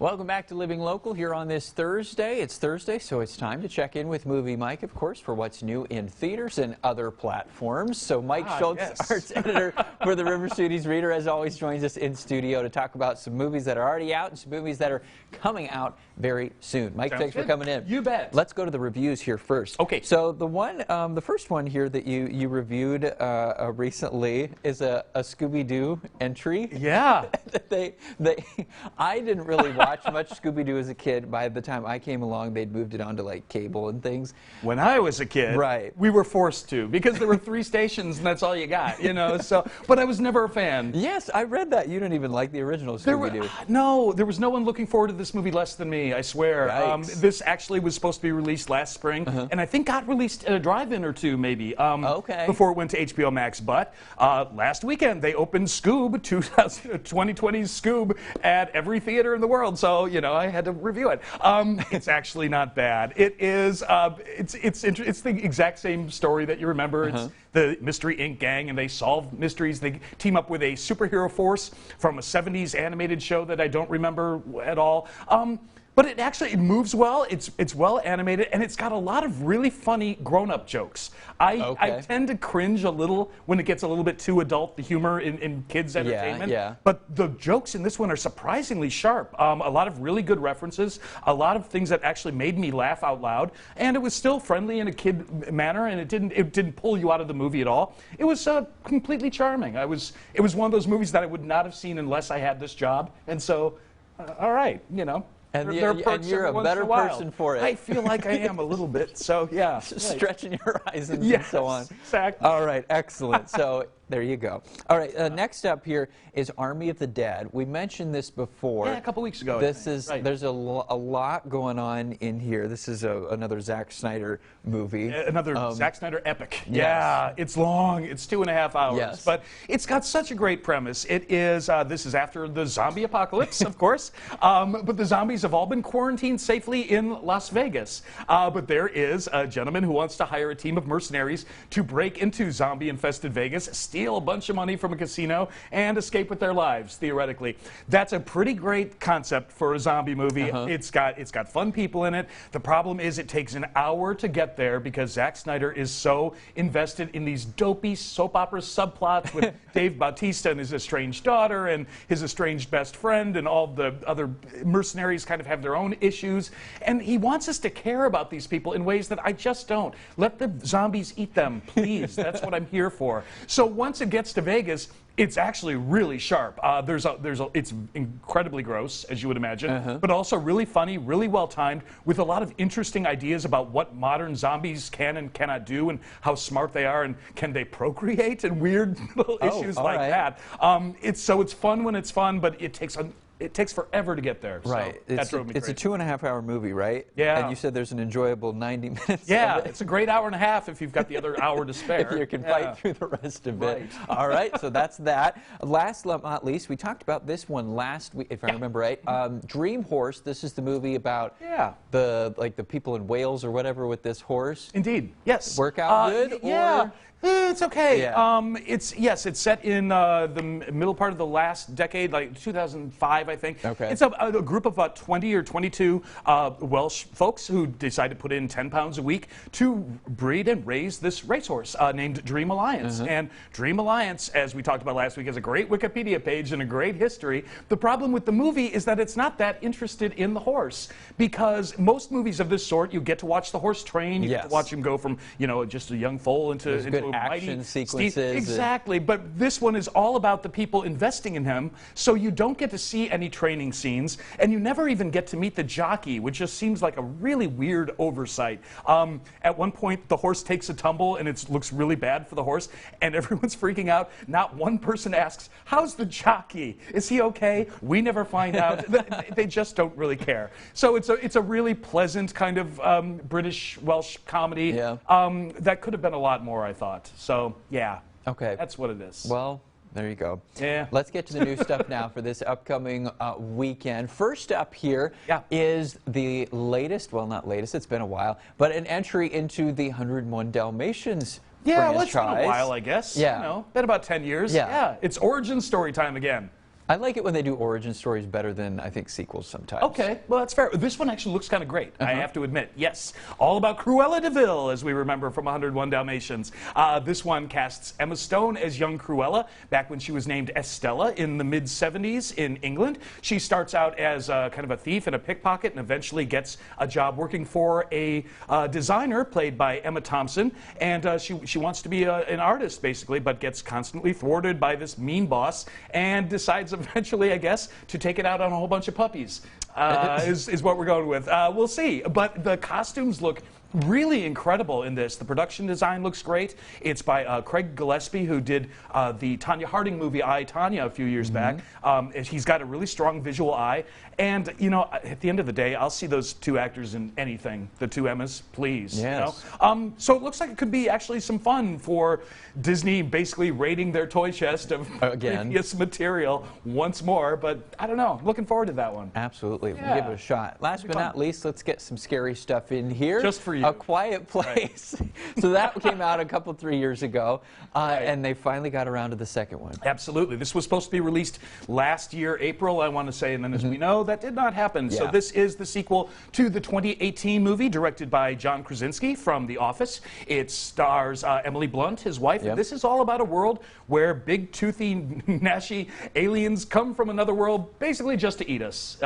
Welcome back to Living Local here on this Thursday. It's Thursday, so it's time to check in with Movie Mike, of course, for what's new in theaters and other platforms. So Mike Schultz, yes. arts editor for the River Cities Reader, as always, joins us in studio to talk about some movies that are already out and some movies that are coming out very soon. Mike, thanks for coming in. You bet. Let's go to the reviews here first. Okay. So the first one here that you reviewed recently is a Scooby Doo entry. Yeah. I didn't really watch much Scooby Doo as a kid. By the time I came along, they'd moved it on to like cable and things. When I was a kid, right, we were forced to because there were 3 stations and that's all you got, you know. So, but I was never a fan. Yes, I read that. You don't even like the original Scooby Doo. No, there was no one looking forward to this movie less than me. I swear. This actually was supposed to be released last spring, and I think got released at a drive-in or two, maybe. Okay. Before it went to HBO Max, but last weekend they opened Scoob 2020's Scoob at every theater in the world. So you know I had to review it. It's actually not bad. It is. It's the exact same story that you remember. It's the Mystery Inc. gang, and they solve mysteries. They team up with a superhero force from a 70s animated show that I don't remember at all. But it moves well, it's well animated, and it's got a lot of really funny grown-up jokes. I tend to cringe a little when it gets a little bit too adult, the humor in kids' entertainment. Yeah. But the jokes in this one are surprisingly sharp. A lot of really good references, a lot of things that actually made me laugh out loud, and it was still friendly in a kid manner, and it didn't pull you out of the movie at all. It was completely charming. It was one of those movies that I would not have seen unless I had this job, and so, all right, you know. And you're a better person for it. I feel like I am a little bit, so yeah. Stretching your horizons and yes, so on. Exactly. All right, excellent. So there you go. All right, next up here is Army of the Dead. We mentioned this before. Yeah, a couple weeks ago. There's a lot going on in here. This is another Zack Snyder movie. Another Zack Snyder epic. Yes. Yeah, it's long. It's 2.5 hours. Yes. But it's got such a great premise. It is. This is after the zombie apocalypse, of course. But the zombies have all been quarantined safely in Las Vegas. But there is a gentleman who wants to hire a team of mercenaries to break into zombie-infested Vegas, steal a bunch of money from a casino, and escape with their lives, theoretically. That's a pretty great concept for a zombie movie. It's got fun people in it. The problem is it takes an hour to get there because Zack Snyder is so invested in these dopey soap opera subplots with Dave Bautista and his estranged daughter and his estranged best friend, and all the other mercenaries kind of have their own issues. And he wants us to care about these people in ways that I just don't. Let the zombies eat them, please. That's what I'm here for. So once it gets to Vegas, it's actually really sharp. It's incredibly gross, as you would imagine, but also really funny, really well timed, with a lot of interesting ideas about what modern zombies can and cannot do, and how smart they are, and can they procreate, and weird little issues like that. It's fun when it's fun, but it takes forever to get there. Right. So that drove me crazy. It's a 2.5-hour movie, right? Yeah. And you said there's an enjoyable 90 minutes. Yeah, of it. it's a great hour and a half if you've got the other hour to spare. If you can fight through the rest of it. All right, so that's that. Last but not least, we talked about this one last week, if I remember right. Dream Horse. This is the movie about the people in Wales or whatever with this horse. Indeed. Yes. Work out good? Yeah. Or? It's okay. Yeah. It's set in the middle part of the last decade, like 2005, I think. Okay. It's a group of about 20 or 22 Welsh folks who decide to put in 10 pounds a week to breed and raise this racehorse named Dream Alliance. And Dream Alliance, as we talked about last week, has a great Wikipedia page and a great history. The problem with the movie is that it's not that interested in the horse, because most movies of this sort, you get to watch the horse train, you get to watch him go from, you know, just a young foal into a action sequences. Exactly, but this one is all about the people investing in him, so you don't get to see any training scenes, and you never even get to meet the jockey, which just seems like a really weird oversight. At one point, the horse takes a tumble, and it looks really bad for the horse, and everyone's freaking out. Not one person asks, "How's the jockey? Is he okay?" We never find out. They just don't really care. So it's a really pleasant kind of British Welsh comedy that could have been a lot more, I thought. So, yeah. Okay. That's what it is. Well, there you go. Yeah. Let's get to the new stuff now for this upcoming weekend. First up here is the latest, well, not latest, it's been a while, but an entry into the 101 Dalmatians franchise. Well, it's been a while, I guess. Yeah. You know, been about 10 years. Yeah. It's origin story time again. I like it when they do origin stories better than, I think, sequels sometimes. Okay, well, that's fair. This one actually looks kind of great, I have to admit. Yes, all about Cruella de Vil, as we remember from 101 Dalmatians. This one casts Emma Stone as young Cruella, back when she was named Estella in the mid-70s in England. She starts out as kind of a thief and a pickpocket and eventually gets a job working for a designer played by Emma Thompson. And she wants to be an artist, basically, but gets constantly thwarted by this mean boss and decides eventually, I guess, to take it out on a whole bunch of puppies. Is what we're going with. We'll see. But the costumes look really incredible in this. The production design looks great. It's by Craig Gillespie, who did the Tanya Harding movie I, Tanya a few years back. He's got a really strong visual eye. And, you know, at the end of the day, I'll see those two actors in anything. The two Emmas, please. Yes. You know? So it looks like it could be actually some fun for Disney basically raiding their toy chest of previous material once more. But I don't know. Looking forward to that one. Absolutely. We'll give it a shot. Last but not least, let's get some scary stuff in here. Just for you. A Quiet Place. So that came out a couple, 3 years ago, and they finally got around to the second one. Absolutely. This was supposed to be released last year, April, I want to say, and then as we know, that did not happen. So this is the sequel to the 2018 movie, directed by John Krasinski from The Office. It stars Emily Blunt, his wife. This is all about a world where big, toothy, gnashy aliens come from another world, basically just to eat us.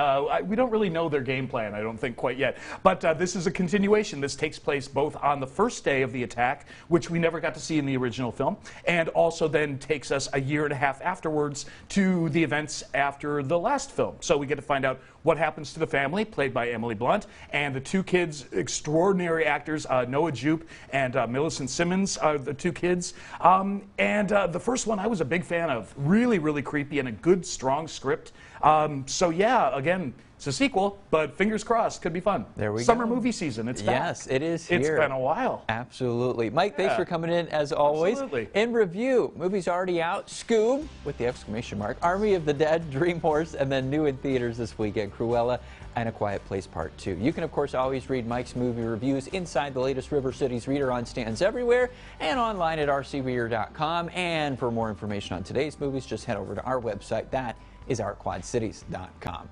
We don't really know their game plan, I don't think, quite yet. But this is a continuation. This takes place both on the first day of the attack, which we never got to see in the original film, and also then takes us a year and a half afterwards to the events after the last film. So we get to find out what happens to the family, played by Emily Blunt, and the two kids, extraordinary actors, Noah Jupe and Millicent Simmons are the two kids. The first one I was a big fan of. Really, really creepy and a good, strong script. So yeah, again, it's a sequel, but fingers crossed, could be fun. There we go. Summer movie season, it's back. Yes, it is here. It's been a while. Absolutely. Mike, thanks for coming in, as always. Absolutely. In review, movie's already out, Scoob, with the exclamation mark, Army of the Dead, Dream Horse, and then new in theaters this weekend, Cruella and A Quiet Place Part 2. You can, of course, always read Mike's movie reviews inside the latest River Cities Reader on stands everywhere and online at rcreader.com. And for more information on today's movies, just head over to our website. That is ourquadcities.com.